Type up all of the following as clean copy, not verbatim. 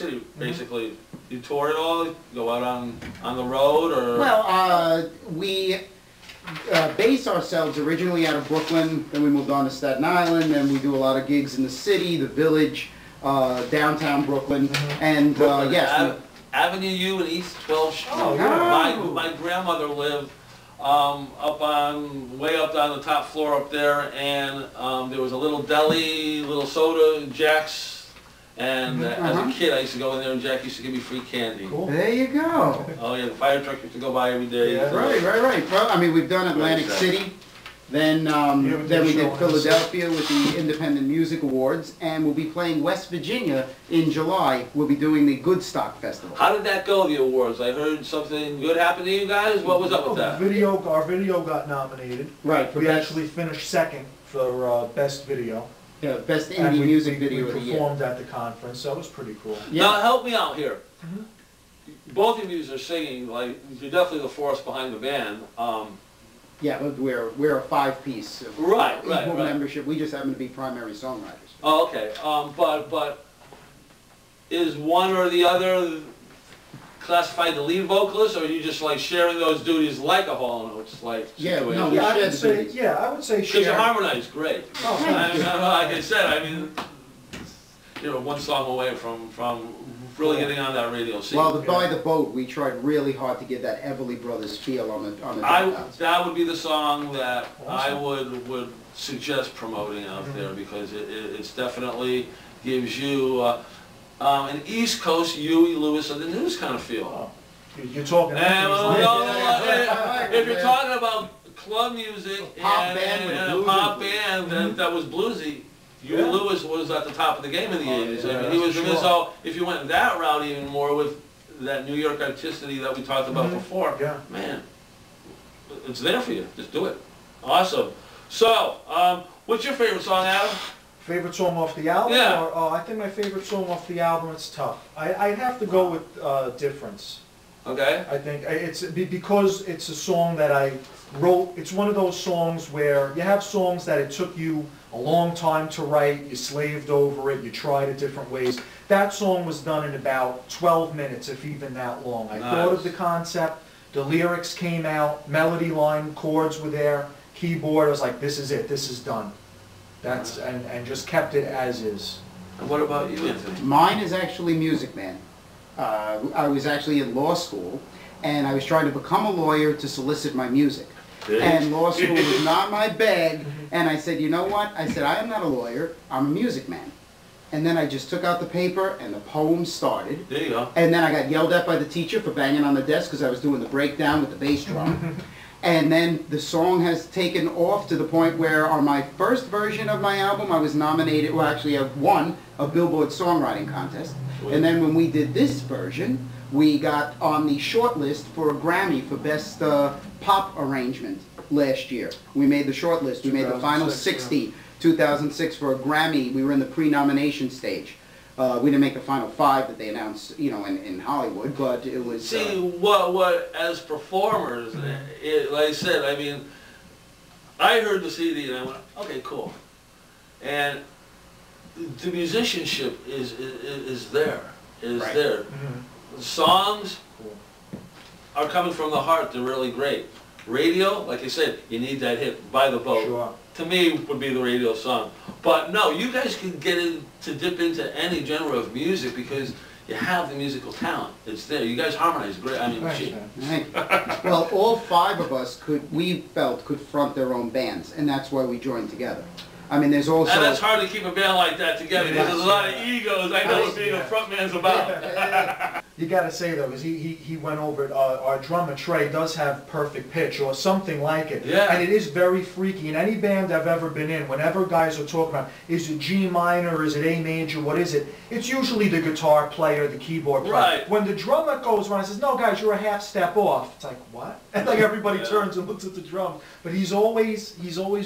City, basically. You tour it all, go out on the road, or? Well, we base ourselves originally out of Brooklyn, then we moved on to Staten Island, then we do a lot of gigs in the city, the Village, downtown Brooklyn, and Brooklyn, yes. Avenue U and East 12th Street. Oh, yeah. My grandmother lived way up on the top floor up there, and there was a little deli, little soda, Jack's. And as a kid, I used to go in there, and Jack used to give me free candy. Cool. There you go. Oh yeah, the fire truck used to go by every day. Yeah. Right. Well, I mean, we've done Atlantic City, then we did Philadelphia with the Independent Music Awards, and we'll be playing West Virginia in July. We'll be doing the Goodstock Festival. How did that go, the awards? I heard something good happened to you guys. What was up with that? Our video got nominated. Right. We actually finished second for best video. Yeah, best indie music video of the year. We performed at the conference, so it was pretty cool. Yeah. Now help me out here. Both of you are singing, like, you're definitely the force behind the band. Yeah, but we're a five-piece right. membership. We just happen to be primary songwriters. Oh, okay. But is one or the other classified the lead vocalist, or are you just like sharing those duties like a Hall & Oates like situation? I would say share. Because you harmonize great. Oh, like I said, I mean, you're one song away from really getting on that radio scene. Well, By the Boat, we tried really hard to get that Everly Brothers feel on the that would be the song that I would suggest promoting out there, because it's definitely gives you an East Coast Huey Lewis of the News kind of feel. You're talking. If you're talking about club music and a pop band that was bluesy, Huey Lewis was at the top of the game in the 80s. I mean, he was so if you went that route even more with that New York artisticity that we talked about before, man, it's there for you. Just do it. Awesome. So, what's your favorite song, Adam? Favorite song off the album? Yeah. I think my favorite song off the album, it's tough. I'd have to go with Difference. Okay. I think it's because it's a song that I wrote. It's one of those songs where you have songs that it took you a long time to write, you slaved over it, you tried it different ways. That song was done in about 12 minutes, if even that long. I thought of the concept, the lyrics came out, melody line, chords were there, keyboard, I was like, this is it, this is done. That's and just kept it as is. And what about you, Anthony? Mine is actually Music Man. I was actually in law school, and I was trying to become a lawyer to solicit my music. And law school was not my bag, and I said, you know what? I said, I am not a lawyer, I'm a music man. And then I just took out the paper, and the poem started. There you go. And then I got yelled at by the teacher for banging on the desk because I was doing the breakdown with the bass drum. And then the song has taken off to the point where on my first version of my album, I was nominated, well actually I won a Billboard Songwriting Contest. And then when we did this version, we got on the short list for a Grammy for Best Pop Arrangement last year. We made the short list. We made the final 60, 2006 for a Grammy. We were in the pre-nomination stage. We didn't make the final 5 that they announced, you know, in Hollywood, but it was... See, what as performers, like I said, I mean, I heard the CD and I went, okay, cool. And the musicianship is there. The songs are coming from the heart. They're really great. Radio, like I said, you need that hit, By the Boat. Sure. To me, would be the radio song. But no, you guys can get to dip into any genre of music because you have the musical talent. It's there. You guys harmonize great. I mean, shit. Well, all 5 of us we felt could front their own bands, and that's why we joined together. I mean, there's also... And that's hard to keep a band like that together because there's a lot of egos. I know what being a frontman's about. You got to say though, because he went over it. Our drummer Trey does have perfect pitch or something like it, and it is very freaky. In any band I've ever been in, whenever guys are talking about is it G minor, is it A major, what is it? It's usually the guitar player, the keyboard player. Right. When the drummer goes around and says, "No, guys, you're a half step off," it's like what? And like everybody turns and looks at the drums, but he's always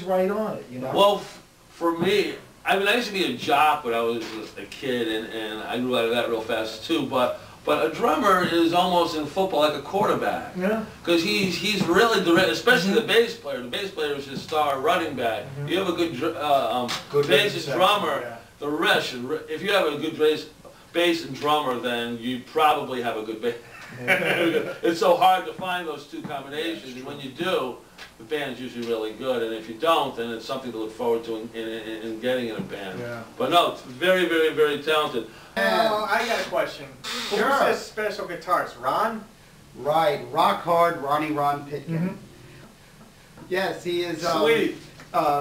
right on it, you know. Well, for me, I mean, I used to be a jock when I was a kid, and I grew out of that real fast too. But a drummer is almost in football like a quarterback. Yeah. Because he's really direct, especially the bass player. The bass player is his star running back. You have a good bassist drummer. The rest, if you have a good bass bass and drummer, then you probably have a good band. It's so hard to find those two combinations, and when you do, the band's usually really good, and if you don't, then it's something to look forward to in getting in a band. Yeah. But no, it's very, very, very talented. I got a question. Sure. Who's this special guitarist? Ron? Right, rock hard Ron Pitkin. Yes, he is Sweet.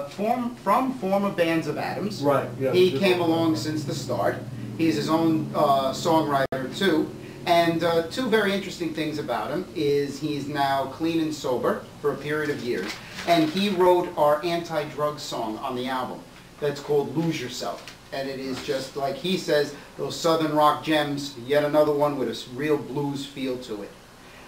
from former bands of Adams. Right, yeah. He came along since the start. He's his own songwriter too. And two very interesting things about him is he's now clean and sober for a period of years. And he wrote our anti-drug song on the album that's called Lose Yourself. And it is just like he says, those southern rock gems, yet another one with a real blues feel to it.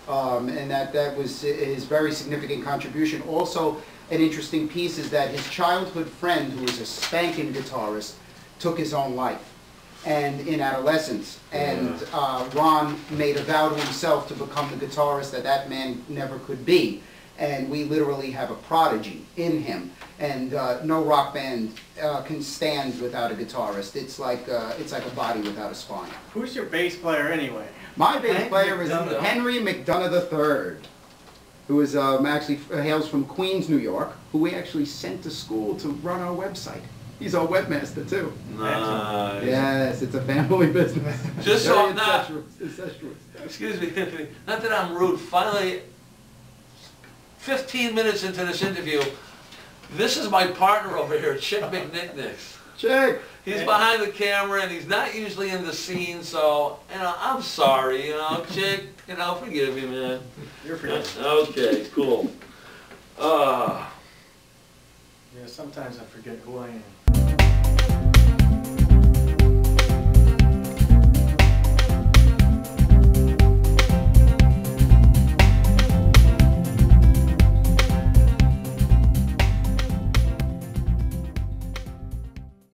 And that was his very significant contribution. Also, an interesting piece is that his childhood friend, who was a spanking guitarist, took his own life. And in adolescence, and Ron made a vow to himself to become the guitarist that man never could be, and we literally have a prodigy in him, and no rock band can stand without a guitarist. It's like a body without a spine. Who's your bass player anyway? My bass player is Henry McDonough III, who is actually hails from Queens, New York, who we actually sent to school to run our website. He's our webmaster too. Nice. Yes, it's a family business. Just so I'm Very not, incestuous. excuse me, Anthony, not that I'm rude, finally, 15 minutes into this interview, this is my partner over here, Chick McNicknicks. Chick! He's behind the camera and he's not usually in the scene, so, I'm sorry, Chick, forgive me, man. You're forgiven. Okay, cool. Yeah, sometimes I forget who I am.